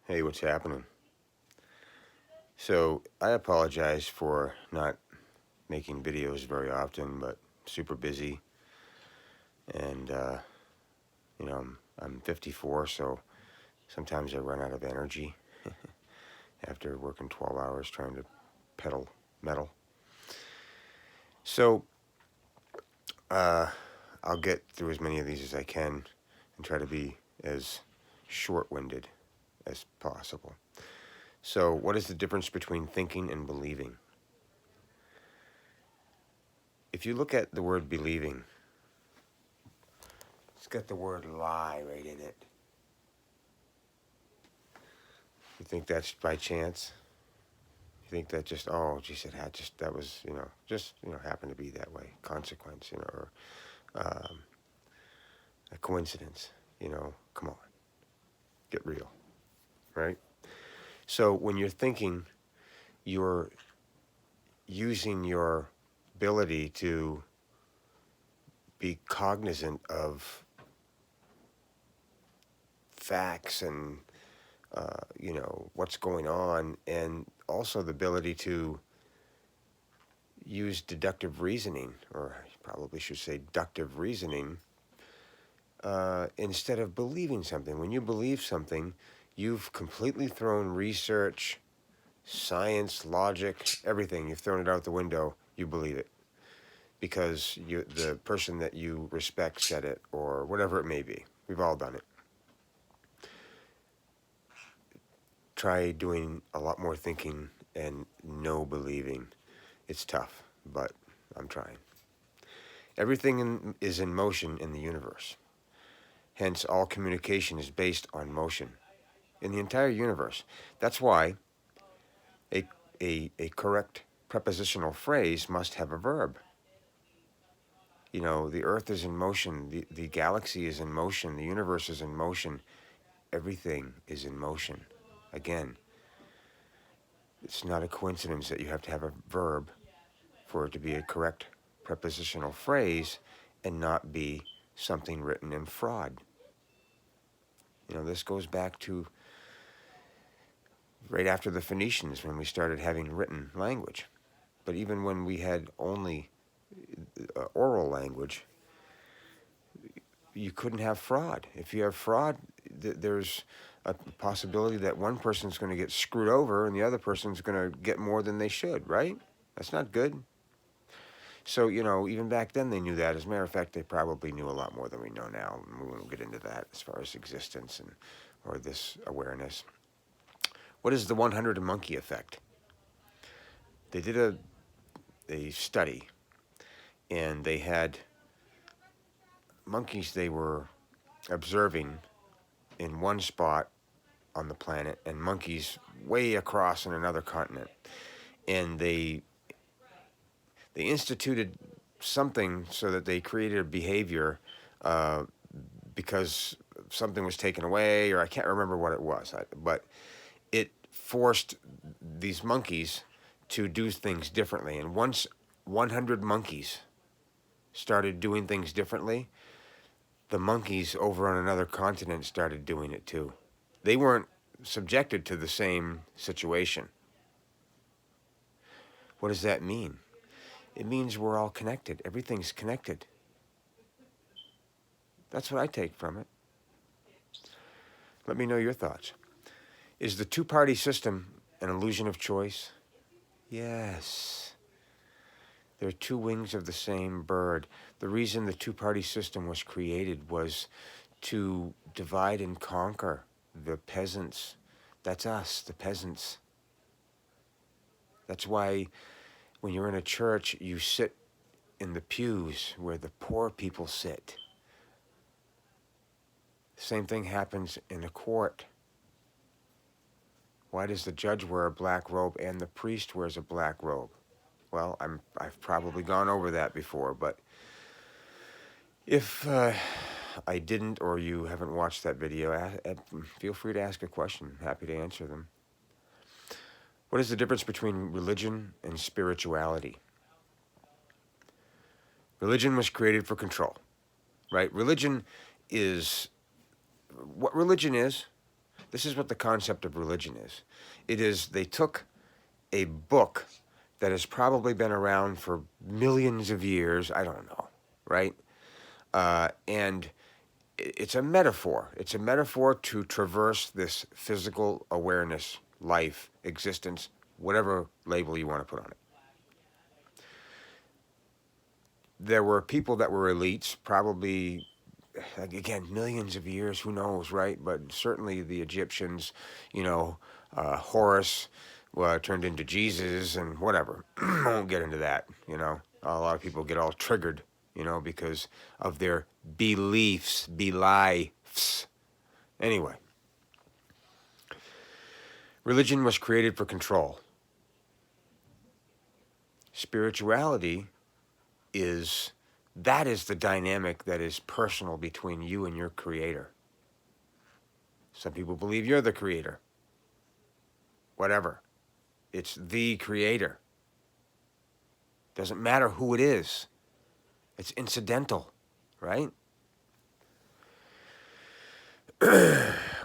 Hey, what's happening? So, I apologize for not making videos very often, but super busy. And, I'm 54, so sometimes I run out of energy after working 12 hours trying to pedal metal. So, uh, I'll get through as many of these as I can and try to be as short winded as possible. So, what is the difference between thinking and believing? If you look at the word believing, it's got the word lie right in it. You think that's by chance? You think that just, oh, geez, that was, happened to be that way. Consequence, or um, a coincidence, come on, get real, right? So when you're thinking, you're using your ability to be cognizant of facts and, what's going on, and also the ability to use deductive reasoning, or I probably should say deductive reasoning, instead of believing something. When you believe something, you've completely thrown research, science, logic, everything. You've thrown it out the window. You believe it because the person that you respect said it, or whatever it may be. We've all done it. Try doing a lot more thinking and no believing. It's tough, but I'm trying. Everything is in motion in the universe. Hence, all communication is based on motion in the entire universe. That's why a, a correct prepositional phrase must have a verb. The earth is in motion, the galaxy is in motion, the universe is in motion, everything is in motion. Again, it's not a coincidence that you have to have a verb for it to be a correct prepositional phrase and not be something written in fraud. This goes back to right after the Phoenicians when we started having written language. But even when we had only oral language, you couldn't have fraud. If you have fraud, there's a possibility that one person's going to get screwed over and the other person's going to get more than they should, right? That's not good. So, even back then they knew that. As a matter of fact, they probably knew a lot more than we know now. And we won't get into that as far as existence or this awareness. What is the 100 monkey effect? They did a study, and they had monkeys they were observing in one spot on the planet and monkeys way across in another continent. And they instituted something so that they created a behavior uh, because something was taken away, or I can't remember what it was, but it forced these monkeys to do things differently. And once 100 monkeys started doing things differently, the monkeys over on another continent started doing it too. They weren't subjected to the same situation. What does that mean? It means we're all connected. Everything's connected. That's what I take from it. Let me know your thoughts. Is the two-party system an illusion of choice? Yes. They're two wings of the same bird. The reason the two-party system was created was to divide and conquer the peasants. That's us, the peasants. That's why when you're in a church, you sit in the pews where the poor people sit. Same thing happens in a court. Why does the judge wear a black robe and the priest wears a black robe? Well, I've probably gone over that before, but if I didn't, or you haven't watched that video, feel free to ask a question. I'm happy to answer them. What is the difference between religion and spirituality? Religion was created for control, right? Religion is what religion is. This is what the concept of religion is. It is, they took a book that has probably been around for millions of years, I don't know, right? And it's a metaphor. It's a metaphor to traverse this physical awareness, life, existence, whatever label you want to put on it. There were people that were elites, probably, again, millions of years, who knows, right? But certainly the Egyptians, Horus turned into Jesus and whatever. I won't get into that, A lot of people get all triggered, because of their beliefs, beliefs. Anyway, religion was created for control. Spirituality that is the dynamic that is personal between you and your creator. Some people believe you're the creator. Whatever. It's the creator. Doesn't matter who it is. It's incidental, right?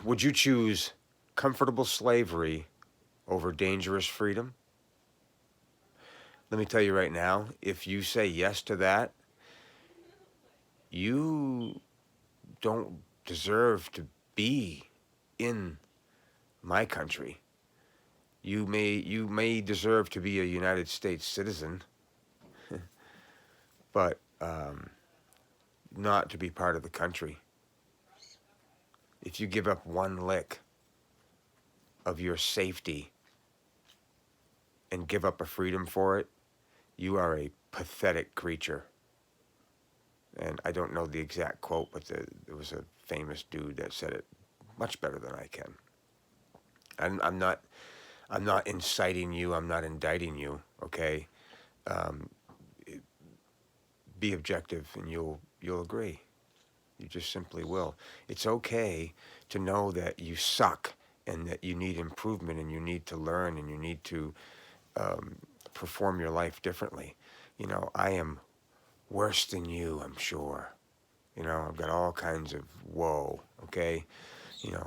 Would you choose comfortable slavery over dangerous freedom? Let me tell you right now, if you say yes to that, you don't deserve to be in my country. You may deserve to be a United States citizen, but not to be part of the country. If you give up one lick of your safety and give up a freedom for it, you are a pathetic creature. And I don't know the exact quote, but there was a famous dude that said it much better than I can. I'm not inciting you. I'm not indicting you. Okay, be objective, and you'll agree. You just simply will. It's okay to know that you suck and that you need improvement and you need to learn and you need to perform your life differently. I am worse than you, I'm sure. I've got all kinds of woe, okay?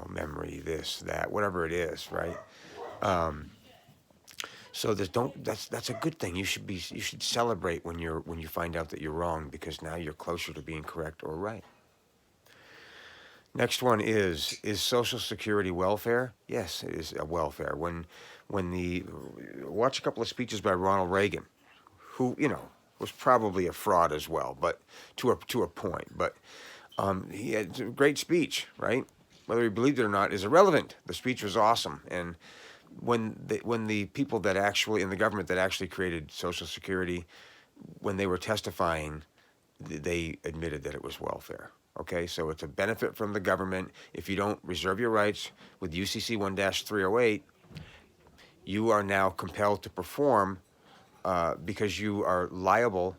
Memory, this, that, whatever it is, right? So that's a good thing. You should celebrate when you find out that you're wrong, because now you're closer to being correct or right. Next one is Social Security welfare? Yes, it is a welfare. When watch a couple of speeches by Ronald Reagan, who was probably a fraud as well, but to a point. But he had a great speech, right? Whether he believed it or not is irrelevant. The speech was awesome, and when the people that actually in the government that actually created Social Security, when they were testifying, they admitted that it was welfare. Okay, so it's a benefit from the government. If you don't reserve your rights with UCC 1-308, you are now compelled to perform because you are liable.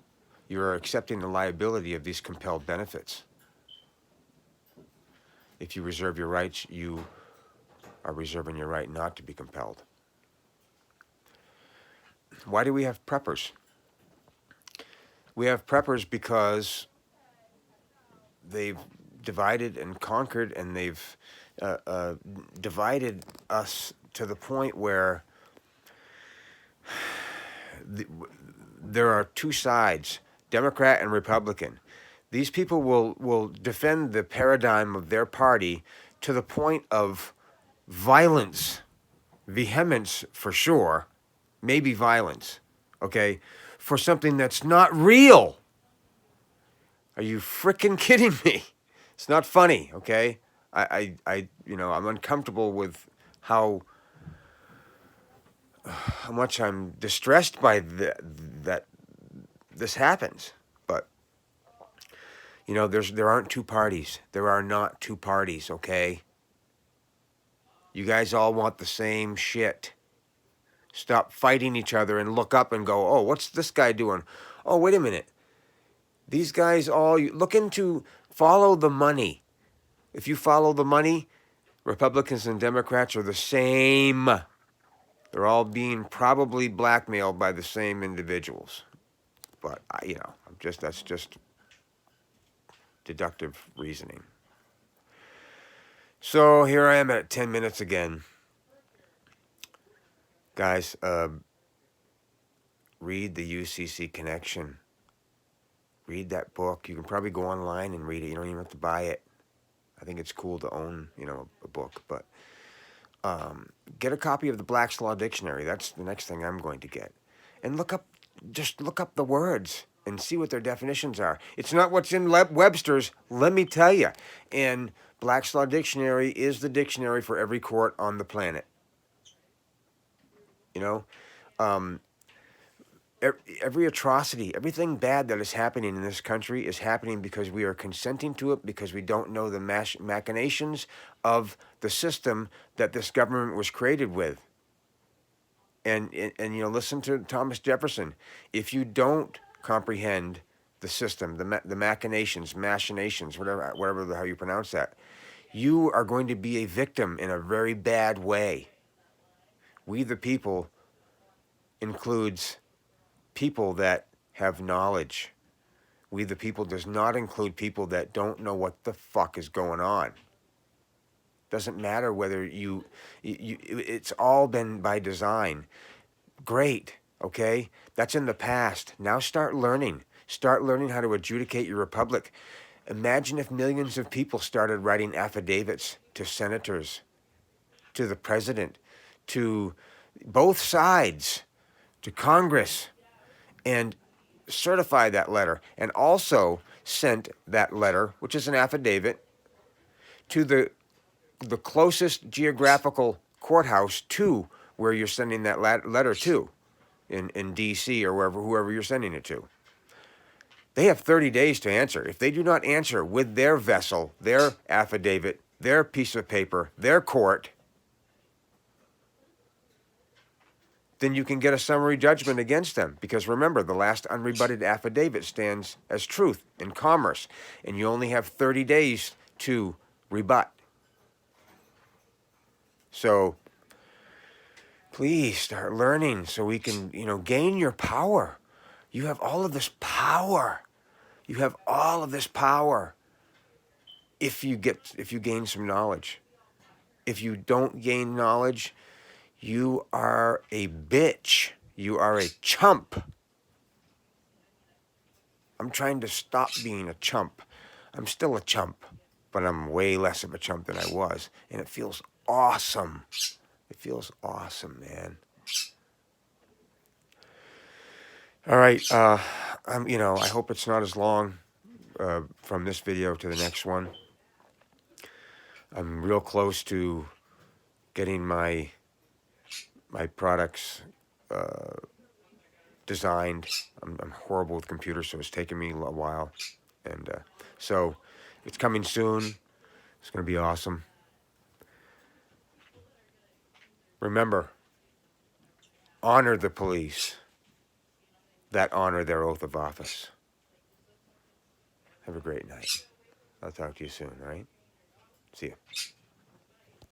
You are accepting the liability of these compelled benefits. If you reserve your rights, you are reserving your right not to be compelled. Why do we have preppers? We have preppers because they've divided and conquered, and they've divided us to the point where there are two sides, Democrat and Republican. These people will defend the paradigm of their party to the point of violence, vehemence for sure, maybe violence, okay, for something that's not real. Are you frickin' kidding me? It's not funny, okay? I'm uncomfortable with how much I'm distressed by that this happens. But there aren't two parties. There are not two parties, okay? You guys all want the same shit. Stop fighting each other and look up and go, oh, what's this guy doing? Oh, wait a minute. These guys all look into, follow the money. If you follow the money, Republicans and Democrats are the same. They're all being probably blackmailed by the same individuals. But, that's just deductive reasoning. So here I am at 10 minutes again. Guys, read the UCC Connection. Read that book. You can probably go online and read it. You don't even have to buy it. I think it's cool to own, a book. But get a copy of the Black's Law Dictionary. That's the next thing I'm going to get. And just look up the words and see what their definitions are. It's not what's in Webster's, let me tell you. And Black's Law Dictionary is the dictionary for every court on the planet. Every atrocity, everything bad that is happening in this country is happening because we are consenting to it, because we don't know the machinations of the system that this government was created with. And listen to Thomas Jefferson. If you don't comprehend the system, the machinations, whatever the hell you pronounce that, you are going to be a victim in a very bad way. We the people includes people that have knowledge. We the people does not include people that don't know what the fuck is going on. Doesn't matter whether it's all been by design. Great, okay? That's in the past. Now start learning. Start learning how to adjudicate your republic. Imagine if millions of people started writing affidavits to senators, to the president, to both sides, to Congress, and certify that letter, and also sent that letter, which is an affidavit, to the closest geographical courthouse to where you're sending that letter to, in D.C. or whoever you're sending it to. They have 30 days to answer. If they do not answer with their vessel, their affidavit, their piece of paper, their court, then you can get a summary judgment against them. Because remember, the last unrebutted affidavit stands as truth in commerce, and you only have 30 days to rebut. So please start learning so we can, gain your power. You have all of this power. You have all of this power if you gain some knowledge. If you don't gain knowledge, you are a bitch. You are a chump. I'm trying to stop being a chump. I'm still a chump, but I'm way less of a chump than I was. And it feels awesome. It feels awesome, man. All right. I hope it's not as long from this video to the next one. I'm real close to getting my products designed. I'm horrible with computers, so it's taking me a while. And so it's coming soon. It's going to be awesome. Remember, honor the police that honor their oath of office. Have a great night. I'll talk to you soon, all right? See you.